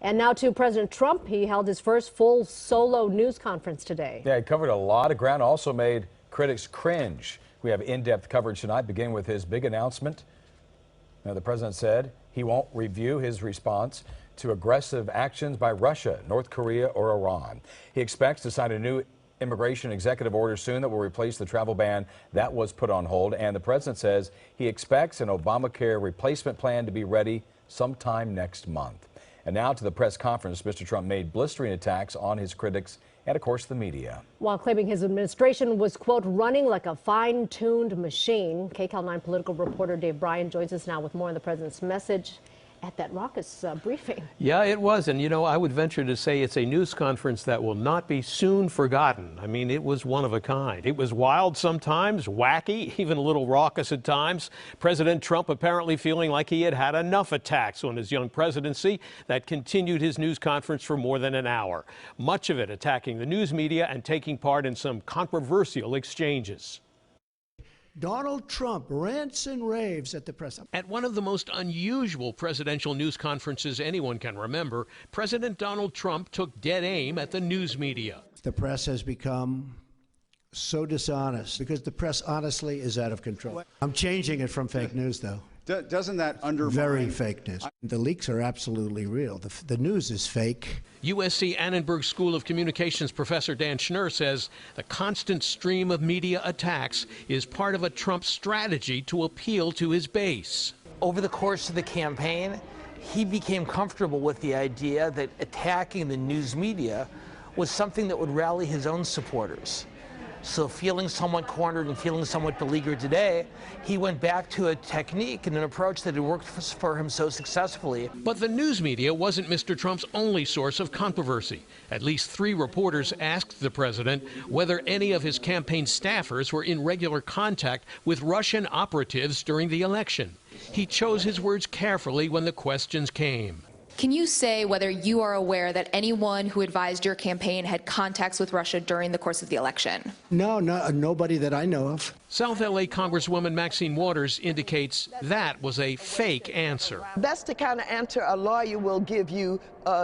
And now to President Trump. He held his first full solo news conference today. Yeah, he covered a lot of ground, also made critics cringe. We have in-depth coverage tonight, beginning with his big announcement. Now, the president said he won't review his response to aggressive actions by Russia, North Korea, or Iran. He expects to sign a new immigration executive order soon that will replace the travel ban that was put on hold. And the president says he expects an Obamacare replacement plan to be ready sometime next month. And now to the press conference, Mr. Trump made blistering attacks on his critics and, of course, the media. While claiming his administration was, quote, running like a fine-tuned machine. KCAL 9 political reporter Dave Bryan joins us now with more on the president's message at that raucous briefing. Yeah, it was. And, you know, I would venture to say it's a news conference that will not be soon forgotten. I mean, it was one of a kind. It was wild sometimes, wacky, even a little raucous at times. President Trump apparently feeling like he had had enough attacks on his young presidency that continued his news conference for more than an hour. Much of it attacking the news media and taking part in some controversial exchanges. Donald Trump rants and raves at the press. At one of the most unusual presidential news conferences anyone can remember, President Donald Trump took dead aim at the news media. The press has become so dishonest because the press honestly is out of control. I'm changing it from fake news, though. Doesn't that undermine? Very fake news. The leaks are absolutely real. The news is fake. USC Annenberg School of Communications professor Dan Schnurr says the constant stream of media attacks is part of a Trump strategy to appeal to his base. Over the course of the campaign, he became comfortable with the idea that attacking the news media was something that would rally his own supporters. So feeling somewhat cornered and feeling somewhat beleaguered today, he went back to a technique and an approach that had worked for him so successfully. But the news media wasn't Mr. Trump's only source of controversy. At least 3 reporters asked the president whether any of his campaign staffers were in regular contact with Russian operatives during the election. He chose his words carefully when the questions came. Can you say whether you are aware that anyone who advised your campaign had contacts with Russia during the course of the election? No, nobody that I know of. South LA Congresswoman Maxine Waters indicates that was a fake answer. That's the kind of answer a lawyer will give you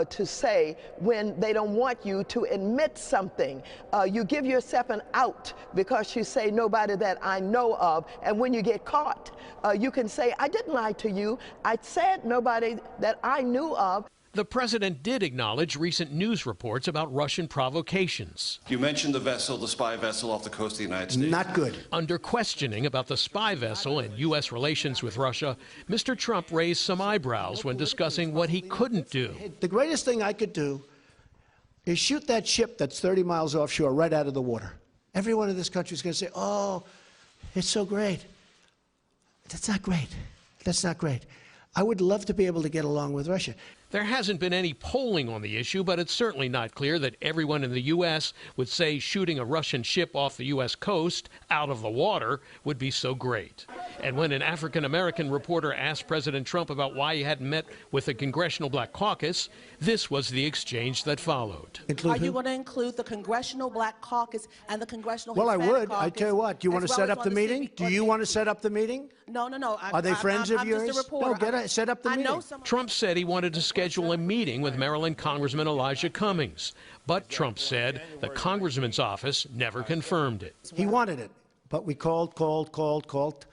to say when they don't want you to admit something. You give yourself an out because you say nobody that I know of, and when you get caught, you can say, I didn't lie to you. I said nobody that I knew of. The president did acknowledge recent news reports about Russian provocations. You mentioned the vessel, the spy vessel off the coast of the United States. Not good. Under questioning about the spy vessel and U.S. relations with Russia, Mr. Trump raised some eyebrows when discussing what he couldn't do. The greatest thing I could do is shoot that ship that's 30 miles offshore right out of the water. Everyone in this country is going to say, oh, it's so great. That's not great. That's not great. I would love to be able to get along with Russia. There hasn't been any polling on the issue, but it's certainly not clear that everyone in the U.S. would say shooting a Russian ship off the U.S. coast out of the water would be so great. And when an African-American reporter asked President Trump about why he hadn't met with the Congressional Black Caucus, this was the exchange that followed. Are you going to include the Congressional Black Caucus and the Congressional Well, Hispanic I would. Caucus? I tell you what. Do you want to set up the meeting? Do you want to set up the meeting? No. Are they friends of yours? I'm just a reporter. No, set up the meeting. Trump said he wanted to schedule a meeting with Maryland Congressman Elijah Cummings. But Trump said the congressman's office never confirmed it. He wanted it, but we called.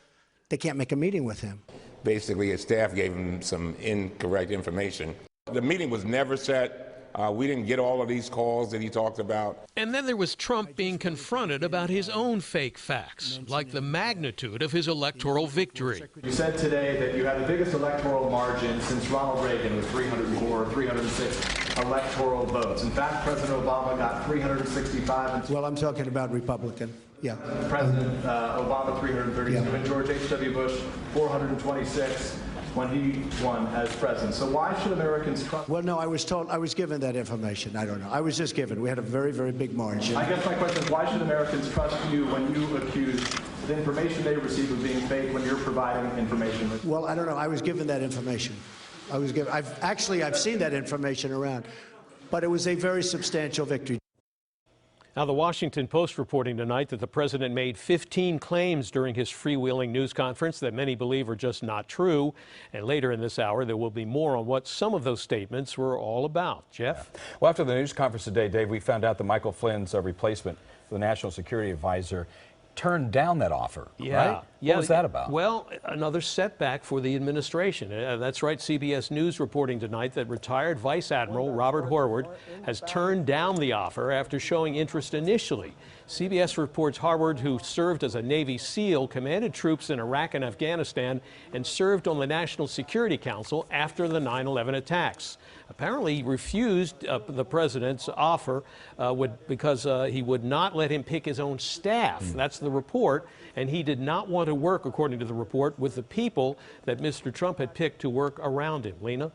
They can't make a meeting with him. Basically, his staff gave him some incorrect information. The meeting was never set. We didn't get all of these calls that he talked about. And then there was Trump being confronted about his own fake facts, like the magnitude of his electoral victory. You said today that you had the biggest electoral margin since Ronald Reagan with 304 or 306 electoral votes. In fact, President Obama got 365. Well, I'm talking about Republican. Yeah. President Obama 332 and George H.W. Bush 426 when he won as president. So why should Americans trust? Well, no, I was given that information. I don't know. I was just given. We had a very, very big margin. I guess my question is, why should Americans trust you when you accuse the information they receive of being fake when you're providing information? Well, I don't know. I was given that information. I've seen that information around, but it was a very substantial victory. Now, the Washington Post reporting tonight that the president made 15 claims during his freewheeling news conference that many believe are just not true. And later in this hour, there will be more on what some of those statements were all about. Jeff? Yeah. Well, after the news conference today, Dave, we found out that Michael Flynn's replacement, the National Security Advisor, turned down that offer, right? Yeah. What was that about? Well, another setback for the administration. That's right. CBS News reporting tonight that retired Vice Admiral Robert Horward has turned down the offer after showing interest initially. CBS reports Horward, who served as a Navy SEAL, commanded troops in Iraq and Afghanistan, and served on the National Security Council after the 9/11 attacks. Apparently, he refused the president's offer because he would not let him pick his own staff. That's the report. And he did not want to work, according to the report, with the people that Mr. Trump had picked to work around him. Lena?